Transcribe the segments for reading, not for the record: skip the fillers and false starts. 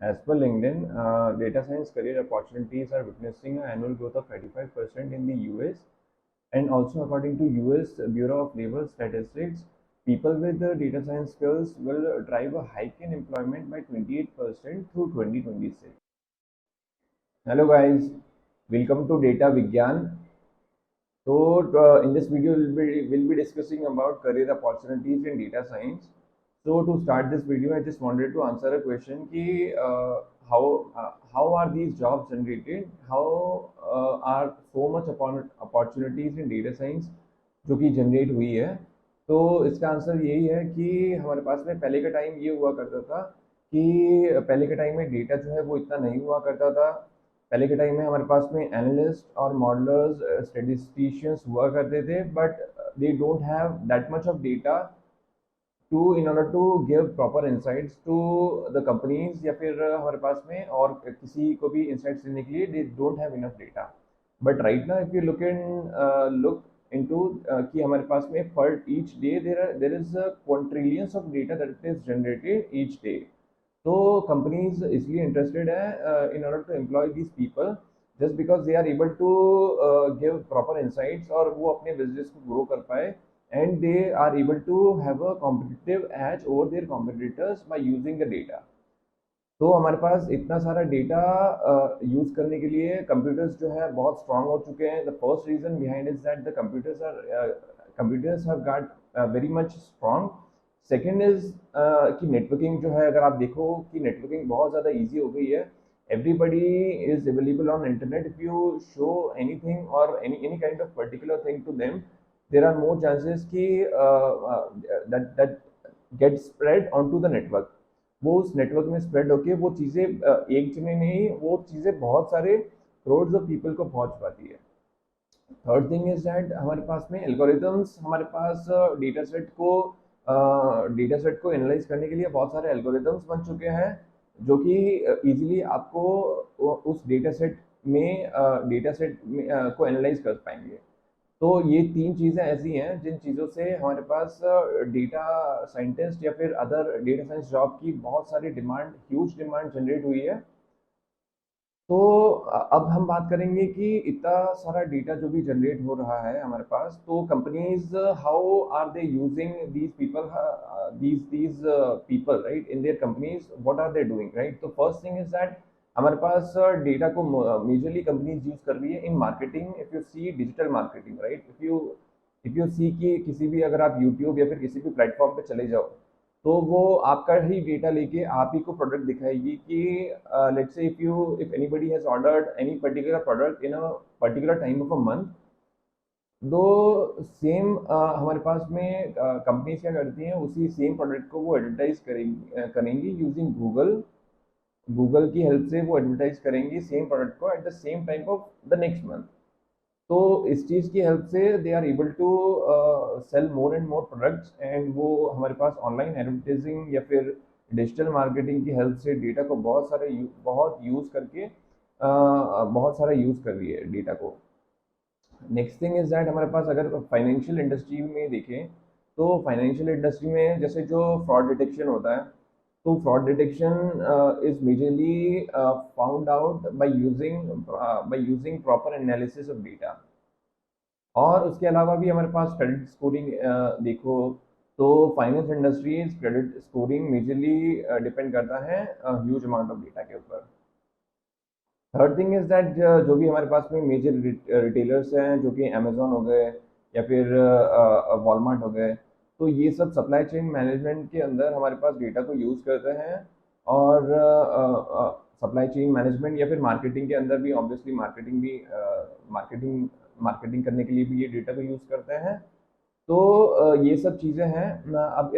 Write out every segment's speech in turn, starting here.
As per LinkedIn, data science career opportunities are witnessing an annual growth of 35% in the US. And also, according to US Bureau of Labor Statistics, people with data science skills will drive a hike in employment by 28% through 2026. Hello guys, welcome to Data Vigyan. So, in this video, we'll be discussing about career opportunities in data science. So, to start this video, I just wanted to answer a question कि how are these jobs generated? How are so much opportunities in data science जो कि generate हुई है? तो इसका answer यही है कि हमारे पास में पहले का टाइम ये हुआ करता था कि पहले के टाइम में डेटा जो है वो इतना नहीं हुआ करता था। पहले के टाइम में हमारे पास में एनालिस्ट और मॉडलर्स स्टेटिस्टिशियंस हुआ करते थे, but they don't have that much of data to in order to give proper insights to the companies, या फिर हमारे पास में और किसी को भी इंसाइट्स देने के लिए they don't have enough data. But right now if you look into कि हमारे पास में पर each day there is quadrillions of data that is generated each day. तो कंपनीज इसलिए इंटरेस्टेड है in order to employ these people just because they are able to give proper insights और वो अपने बिजनेस को ग्रो कर पाए, and they are able to have a competitive edge over their competitors by using the data. तो हमारे पास इतना सारा डेटा यूज करने के लिए कंप्यूटर्स जो है बहुत स्ट्रांग हो चुके हैं। The first reason behind is that the computers have got very much strong. Second is कि नेटवर्किंग जो है, अगर आप देखो कि नेटवर्किंग बहुत ज़्यादा ईजी हो गई है। Everybody is available on internet. If you show anything और any kind of particular thing to them, there are more chances कि that that get spread on to the network. वो उस नेटवर्क में स्प्रेड होके वो चीज़ें एक जने नहीं, वो चीज़ें बहुत सारे करोड्स ऑफ पीपल को पहुंच पाती है। थर्ड थिंग इज दैट हमारे पास में एल्गोरिथम्स, हमारे पास डेटा सेट को एनालाइज करने के लिए बहुत सारे एल्गोरिथम्स बन चुके हैं जो कि इजीली आपको उस डेटा सेट में को एनालाइज कर पाएंगे। तो ये तीन चीज़ें ऐसी हैं जिन चीज़ों से हमारे पास डेटा साइंटिस्ट या फिर अदर डेटा साइंस जॉब की बहुत सारी डिमांड, ह्यूज डिमांड जनरेट हुई है। तो अब हम बात करेंगे कि इतना सारा डेटा जो भी जनरेट हो रहा है हमारे पास, तो companies how are they using these people, these people right in their companies, what are they doing right. तो फर्स्ट थिंग इज दैट हमारे पास डेटा को मेजरली कंपनीज यूज कर रही है in marketing. If you see digital marketing right, if you see कि किसी भी, अगर आप यूट्यूब या फिर किसी भी प्लेटफॉर्म पे चले जाओ, तो वो आपका ही डेटा लेके आप ही को प्रोडक्ट दिखाएगी कि let's say if anybody has ordered any particular product in a particular time of a month, दो सेम हमारे पास में कंपनीज क्या करती हैं, उसी सेम प्रोडक्ट को वो एडवर्टाइज करेंगी यूजिंग गूगल। गूगल की हेल्प से वो एडवर्टाइज करेंगी सेम प्रोडक्ट को at the same time of the next month. तो इस चीज़ की हेल्प से they are able to sell more and more products, and वो हमारे पास ऑनलाइन एडवर्टाइजिंग या फिर डिजिटल मार्केटिंग की हेल्प से डेटा को बहुत यूज़ करके बहुत सारा यूज़ कर रही है डेटा को। नेक्स्ट थिंग इज दैट हमारे पास अगर फाइनेंशियल इंडस्ट्री में देखें, तो फाइनेंशियल इंडस्ट्री में जैसे जो फ्रॉड डिटेक्शन होता है, तो fraud detection is majorly found out by using proper analysis of data. और उसके अलावा भी हमारे पास क्रेडिट स्कोरिंग देखो, तो finance industries credit scoring majorly depend करता है ह्यूज अमाउंट ऑफ डेटा के ऊपर। थर्ड थिंग इज दैट जो भी हमारे पास में मेजर रिटेलर्स हैं, जो कि अमेजोन हो गए या फिर वॉलमार्ट हो गए, तो ये सब सप्लाई चेन मैनेजमेंट के अंदर हमारे पास डेटा को यूज़ करते हैं। और सप्लाई चेन मैनेजमेंट या फिर मार्केटिंग के अंदर भी, ऑब्वियसली मार्केटिंग करने के लिए भी ये डेटा को यूज़ करते हैं। तो ये सब चीज़ें हैं। अब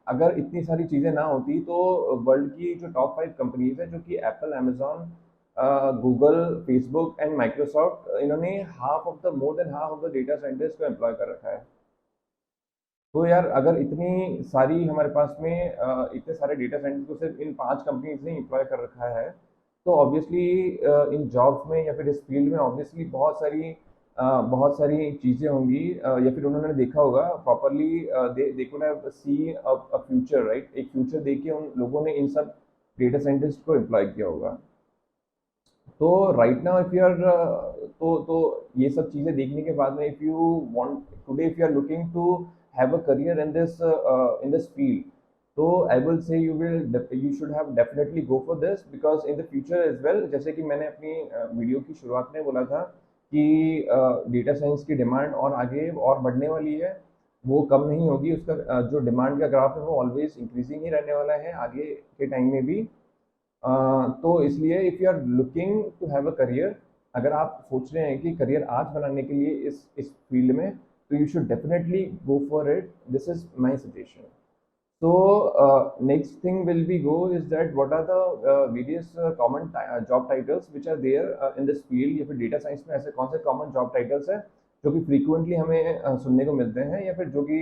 अगर इतनी सारी चीज़ें ना होती तो वर्ल्ड की जो टॉप 5 कंपनीज है, जो कि Apple, Amazon, Google, Facebook and Microsoft, इन्होंने more than half of the data scientist को एम्प्लॉय कर रखा है। तो यार, अगर इतनी सारी हमारे पास में इतने सारे डेटा साइंटिस्ट को सिर्फ इन 5 कंपनीज ने एम्प्लॉय कर रखा है, तो ऑब्वियसली इन जॉब्स में या फिर इस फील्ड में ऑब्वियसली बहुत सारी चीज़ें होंगी, या फिर उन्होंने देखा होगा properly, they could have see a future right. एक फ्यूचर देख के उन लोगों ने इन सब डेटा साइंटिस्ट को एम्प्लॉय किया होगा। तो right now if you are तो ये सब चीज़ें देखने के बाद में if you want today if you are looking to have a career in this field, तो I will say you should have definitely go for this because in the future as well, जैसे कि मैंने अपनी video की शुरुआत में बोला था कि डेटा साइंस की डिमांड और आगे और बढ़ने वाली है, वो कम नहीं होगी। उसका जो डिमांड का ग्राफ है वो ऑलवेज इंक्रीजिंग ही रहने वाला है आगे के टाइम में भी। तो इसलिए if you are looking to have a career, अगर आप सोच रहे हैं कि करियर आज बनाने के लिए इस फील्ड में, तो you should definitely go for it. This is my suggestion. So next thing will be go is that what are the various common job titles which are there in this field, या फिर data science में ऐसे कौन से common job titles हैं जो कि frequently हमें सुनने को मिलते हैं, या फिर जो कि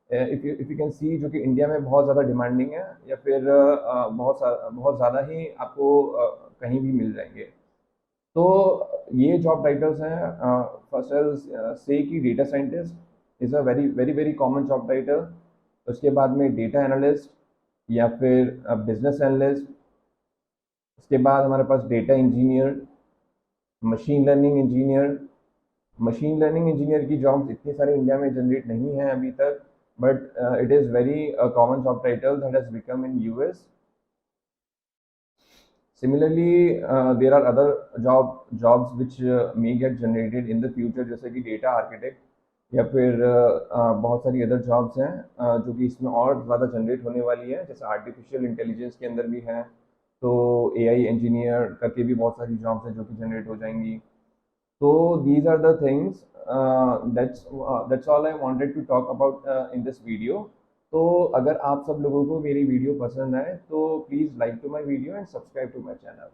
इफ़ यू कैन सी जो कि इंडिया में बहुत ज़्यादा डिमांडिंग है, या फिर बहुत ज़्यादा ही आपको कहीं भी मिल जाएंगे। तो ये जॉब टाइटल्स हैं। फर्स्ट से कि data scientist is a very very very common job title. उसके बाद में डेटा एनालिस्ट या फिर बिजनेस एनालिस्ट। उसके बाद हमारे पास data engineer, machine learning engineer. Machine learning engineer की जॉब्स इतनी सारी इंडिया में जनरेट नहीं है अभी तक, but it is very common job title that has become in US. Similarly, there are other jobs which may get generated in the future, जैसे कि डेटा आर्किटेक्ट, या फिर बहुत सारी अदर जॉब्स हैं जो कि इसमें और ज़्यादा जनरेट होने वाली हैं, जैसे आर्टिफिशियल इंटेलिजेंस के अंदर भी हैं। तो एआई इंजीनियर करके भी बहुत सारी जॉब्स हैं जो कि जनरेट हो जाएंगी। तो these are the things, that's all I wanted to talk about in this video. तो अगर आप सब लोगों को मेरी वीडियो पसंद आए तो please like to my video and subscribe to my channel.